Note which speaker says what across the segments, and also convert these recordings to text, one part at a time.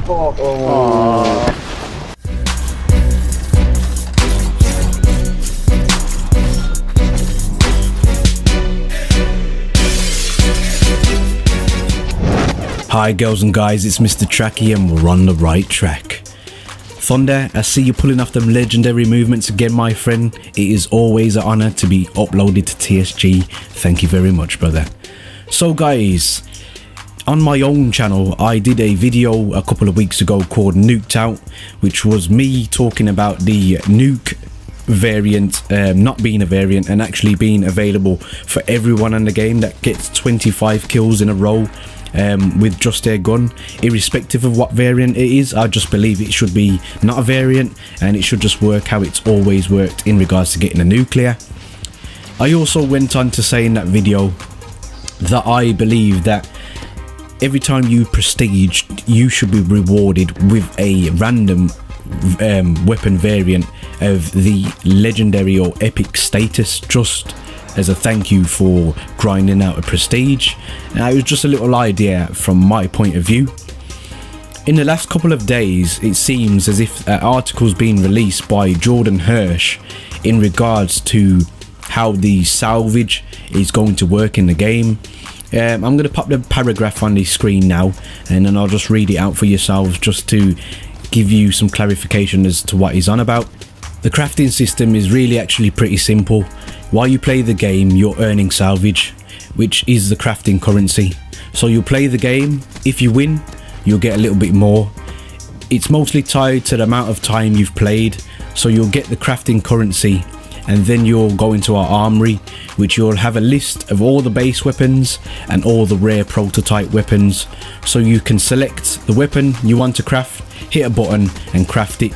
Speaker 1: Oh.
Speaker 2: Hi girls and guys, it's Mr. Tracky and we're on the right track. Thunder, I see you pulling off them legendary movements again, my friend. It is always an honour to be uploaded to TSG. Thank you very much, brother. So guys, on my own channel, I did a video a couple of weeks ago called Nuked Out, which was me talking about the nuke variant not being a variant and actually being available for everyone in the game that gets 25 kills in a row with just their gun, irrespective of what variant it is. I just believe it should be not a variant and it should just work how it's always worked in regards to getting a nuclear. I also went on to say in that video that I believe that every time you prestige, you should be rewarded with a random weapon variant of the legendary or epic status, just as a thank you for grinding out a prestige. Now, it was just a little idea from my point of view. In the last couple of days, it seems as if articles being released by Jordan Hirsch in regards to how the salvage is going to work in the game. I'm going to pop the paragraph on the screen now and then I'll just read it out for yourselves just to give you some clarification as to what he's on about. The crafting system is really actually pretty simple. While you play the game, you're earning salvage, which is the crafting currency. So you'll play the game, if you win, you'll get a little bit more. It's mostly tied to the amount of time you've played, so you'll get the crafting currency and then you'll go into our armory, which you'll have a list of all the base weapons and all the rare prototype weapons, so you can select the weapon you want to craft, hit a button and craft it.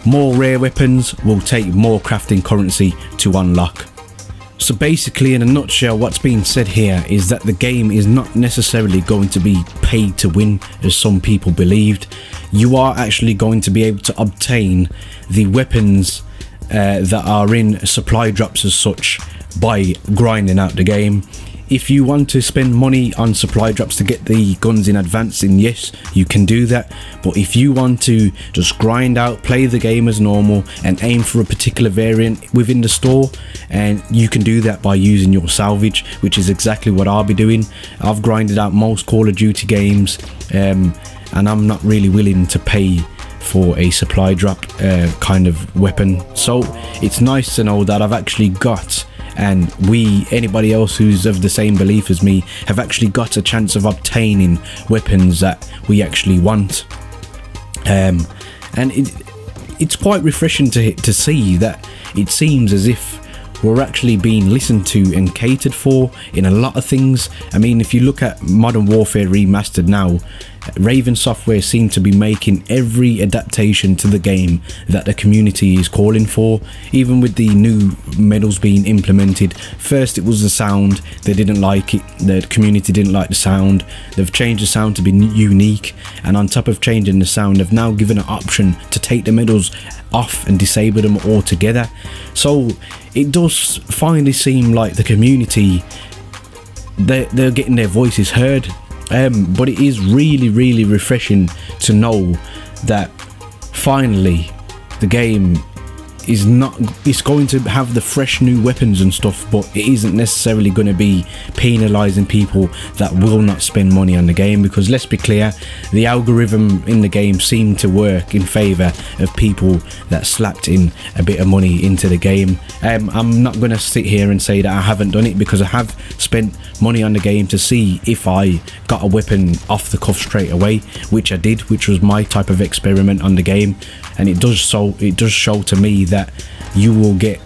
Speaker 2: More rare weapons will take more crafting currency to unlock. So basically, in a nutshell, what's being said here is that the game is not necessarily going to be paid to win as some people believed. You are actually going to be able to obtain the weapons that are in supply drops as such by grinding out the game. If you want to spend money on supply drops to get the guns in advance, then yes, you can do that. But if you want to just grind out, play the game as normal and aim for a particular variant within the store, and you can do that by using your salvage, which is exactly what I'll be doing. I've grinded out most Call of Duty games and I'm not really willing to pay for a supply drop kind of weapon. So it's nice to know that I've actually got, and anybody else who's of the same belief as me, have actually got a chance of obtaining weapons that we actually want. And it's quite refreshing to see that it seems as if we're actually being listened to and catered for in a lot of things. I mean, if you look at Modern Warfare Remastered now, Raven Software seem to be making every adaptation to the game that the community is calling for, even with the new medals being implemented. First it was the sound, they didn't like it, the community didn't like the sound. They've changed the sound to be unique, and on top of changing the sound, they've now given an option to take the medals off and disable them altogether. So it does finally seem like the community, they're getting their voices heard. But it is really refreshing to know that finally the game is it's going to have the fresh new weapons and stuff, but it isn't necessarily going to be penalizing people that will not spend money on the game, because let's be clear, the algorithm in the game seemed to work in favor of people that slapped in a bit of money into the game. I'm not going to sit here and say that I haven't done it, because I have spent money on the game to see if I got a weapon off the cuff straight away, which I did, which was my type of experiment on the game. And it does show to me that you will get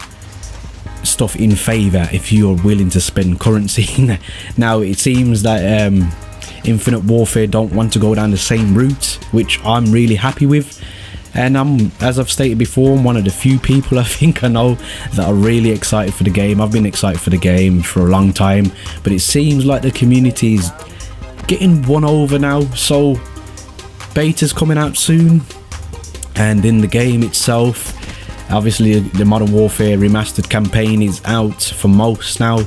Speaker 2: stuff in favor if you're willing to spend currency. Now it seems that Infinite Warfare don't want to go down the same route, which I'm really happy with. And as I've stated before, I'm one of the few people I think I know that are really excited for the game. I've been excited for the game for a long time, but it seems like the community is getting won over now. So beta's coming out soon, and in the game itself, obviously the Modern Warfare Remastered campaign is out for most now.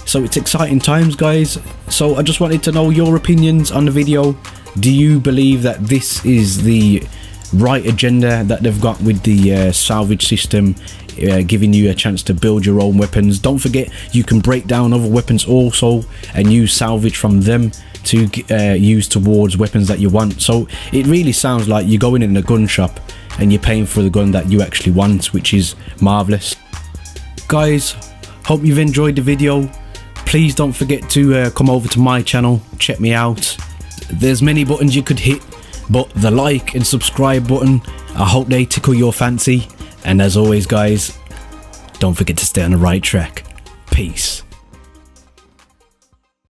Speaker 2: So it's exciting times, guys. So I just wanted to know your opinions on the video. Do you believe that this is the right agenda that they've got with the salvage system, giving you a chance to build your own weapons? Don't forget, you can break down other weapons also and use salvage from them to use towards weapons that you want. So it really sounds like you're going in a gun shop and you're paying for the gun that you actually want, which is marvelous. Guys, hope you've enjoyed the video. Please don't forget to come over to my channel, check me out. There's many buttons you could hit, but the like and subscribe button, I hope they tickle your fancy. And as always guys, don't forget to stay on the right track. Peace.